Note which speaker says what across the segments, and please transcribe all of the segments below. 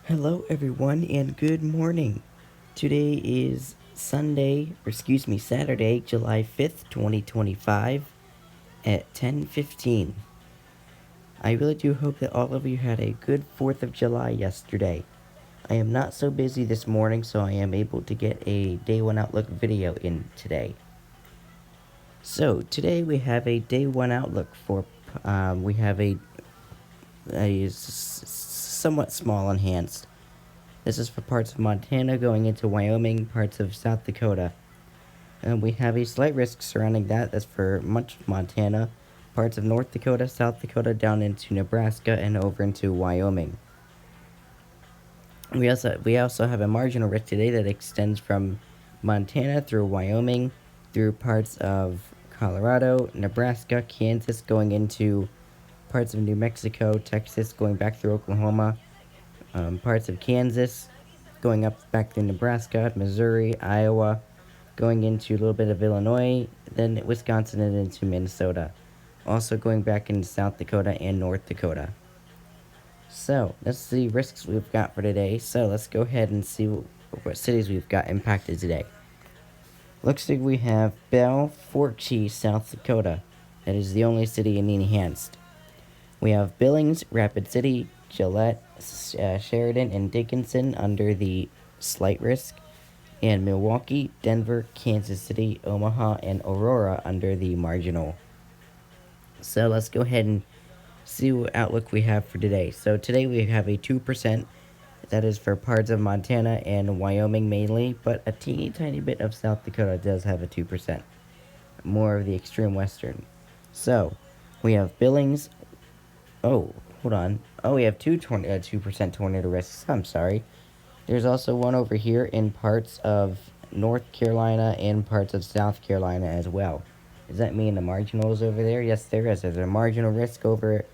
Speaker 1: Hello, everyone, and good morning. Today is Saturday, July 5th, 2025, at 10:15. I really do hope that all of you had a good 4th of July yesterday. I am not so busy this morning, so I am able to get a Day 1 Outlook video in today. So, today we have a Day 1 Outlook we have a somewhat small enhanced. This is for parts of Montana going into Wyoming, parts of South Dakota. And we have a slight risk surrounding that. That's for much of Montana, parts of North Dakota, South Dakota, down into Nebraska, and over into Wyoming. We also have a marginal risk today that extends from Montana through Wyoming, through parts of Colorado, Nebraska, Kansas, going into parts of New Mexico, Texas, going back through Oklahoma, parts of Kansas, going up back through Nebraska, Missouri, Iowa, going into a little bit of Illinois, then Wisconsin, and into Minnesota. Also going back into South Dakota and North Dakota. So, that's the risks we've got for today. So, let's go ahead and see what cities we've got impacted today. Looks like we have Belle, Fort Cheese, South Dakota. That is the only city in the enhanced. We have Billings, Rapid City, Gillette, Sheridan, and Dickinson under the slight risk, and Milwaukee, Denver, Kansas City, Omaha, and Aurora under the marginal. So let's go ahead and see what outlook we have for today. So today we have a 2%. That is for parts of Montana and Wyoming mainly, but a teeny tiny bit of South Dakota does have a 2%. More of the extreme western. So we have Billings. Oh, hold on. Oh, we have 2% tornado risks. I'm sorry. There's also one over here in parts of North Carolina and parts of South Carolina as well. Does that mean the marginals over there? Yes, there is. There's a marginal risk over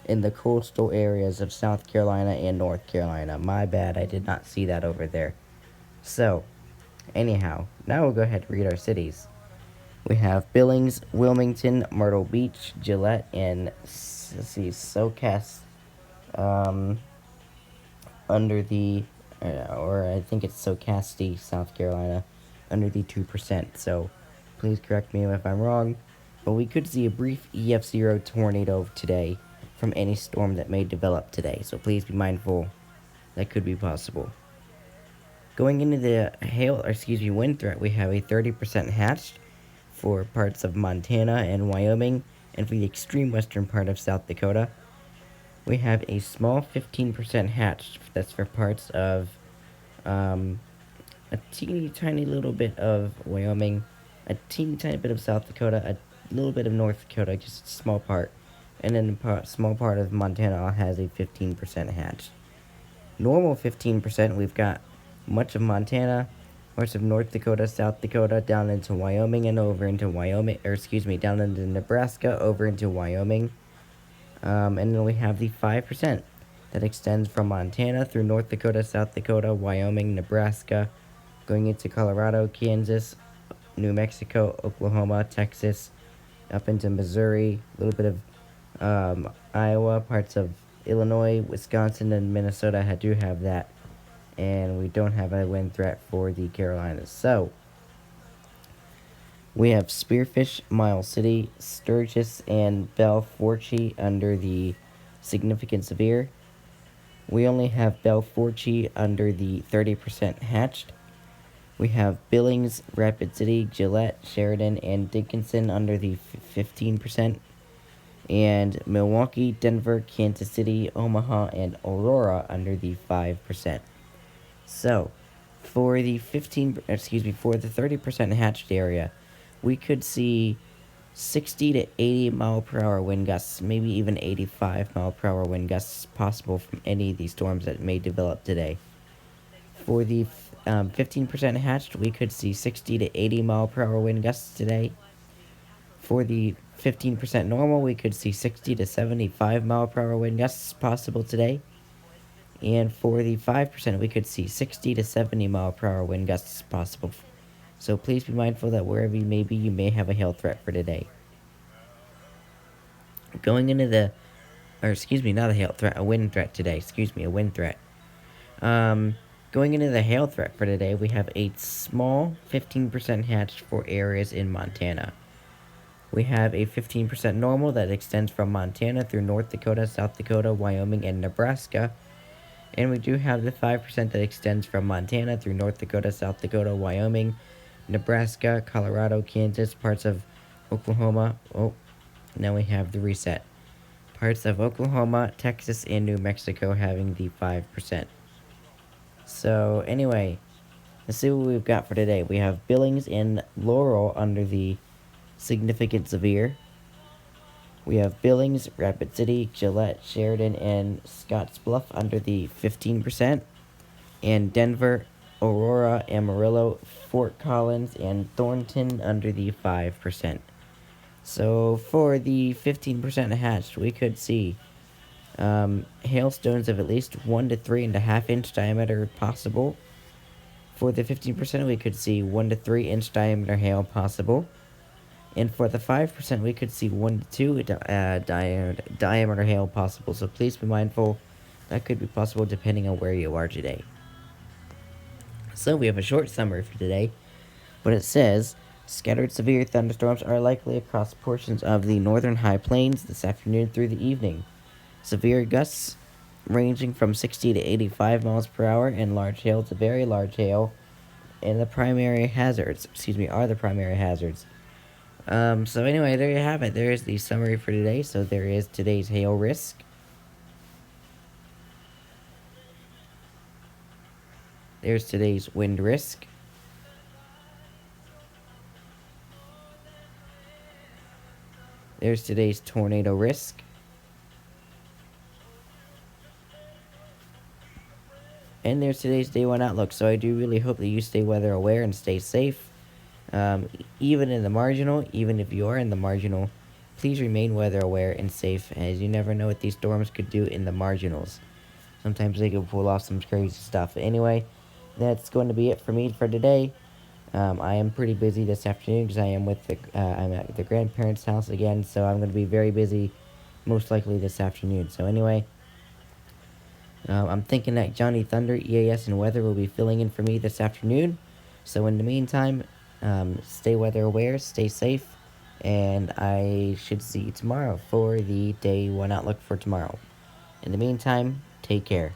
Speaker 1: in the coastal areas of South Carolina and North Carolina. My bad, I did not see that over there. So, anyhow, now we'll go ahead and read our cities. We have Billings, Wilmington, Myrtle Beach, Gillette, and let's see, SoCast under the, or I think it's Socastee, South Carolina, under the 2%. So please correct me if I'm wrong. But we could see a brief EF0 tornado today from any storm that may develop today. So please be mindful that could be possible. Going into the wind threat, we have a 30% hatched for parts of Montana and Wyoming, and for the extreme western part of South Dakota. We have a small 15% hatched. That's for parts of a teeny tiny little bit of Wyoming, a teeny tiny bit of South Dakota, a little bit of North Dakota, just a small part, and then a small part of Montana has a 15% hatched. Normal 15%, we've got much of Montana, parts of North Dakota, South Dakota, down into Wyoming and over into down into Nebraska, over into Wyoming. And then we have the 5% that extends from Montana through North Dakota, South Dakota, Wyoming, Nebraska, going into Colorado, Kansas, New Mexico, Oklahoma, Texas, up into Missouri, a little bit of Iowa, parts of Illinois, Wisconsin, and Minnesota do have that. And we don't have a wind threat for the Carolinas. So, we have Spearfish, Miles City, Sturgis, and Belforche under the significant severe. We only have Belforche under the 30% hatched. We have Billings, Rapid City, Gillette, Sheridan, and Dickinson under the 15%. And Milwaukee, Denver, Kansas City, Omaha, and Aurora under the 5%. So, for the 30% hatched area, we could see 60 to 80 mile per hour wind gusts, maybe even 85 mile per hour wind gusts possible from any of these storms that may develop today. For the 15% hatched, we could see 60 to 80 mile per hour wind gusts today. For the 15% normal, we could see 60 to 75 mile per hour wind gusts possible today. And for the 5%, we could see 60 to 70 mile per hour wind gusts possible. So please be mindful that wherever you may be, you may have a hail threat for today. Going into not a hail threat, a wind threat today. A wind threat. Going into the hail threat for today, we have a small 15% hatched for areas in Montana. We have a 15% normal that extends from Montana through North Dakota, South Dakota, Wyoming, and Nebraska. And we do have the 5% that extends from Montana through North Dakota, South Dakota, Wyoming, Nebraska, Colorado, Kansas, parts of Oklahoma. Oh, now we have the reset. Parts of Oklahoma, Texas, and New Mexico having the 5%. So, anyway, let's see what we've got for today. We have Billings and Laurel under the significant severe. We have Billings, Rapid City, Gillette, Sheridan, and Scottsbluff under the 15%. And Denver, Aurora, Amarillo, Fort Collins, and Thornton under the 5%. So for the 15% hatched, we could see hailstones of at least 1 to 3.5 inch diameter possible. For the 15%, we could see 1 to 3 inch diameter hail possible. And for the 5%, we could see 1 to 2 diameter hail possible. So please be mindful, that could be possible depending on where you are today. So we have a short summary for today, but it says, scattered severe thunderstorms are likely across portions of the northern high plains this afternoon through the evening. Severe gusts ranging from 60 to 85 miles per hour and large hail to very large hail and the primary hazards, are the primary hazards. So anyway, there you have it. There is the summary for today. So there is today's hail risk. There's today's wind risk. There's today's tornado risk. And there's today's day one outlook. So I do really hope that you stay weather aware and stay safe. Even in the marginal, even if you are in the marginal, please remain weather aware and safe, as you never know what these storms could do in the marginals. Sometimes they could pull off some crazy stuff. Anyway, that's going to be it for me for today. I am pretty busy this afternoon because I'm at the grandparents' house again, so I'm going to be very busy, most likely this afternoon. So anyway, I'm thinking that Johnny Thunder, EAS, and weather will be filling in for me this afternoon. So in the meantime, stay weather aware, stay safe, and I should see you tomorrow for the day one outlook for tomorrow. In the meantime, take care.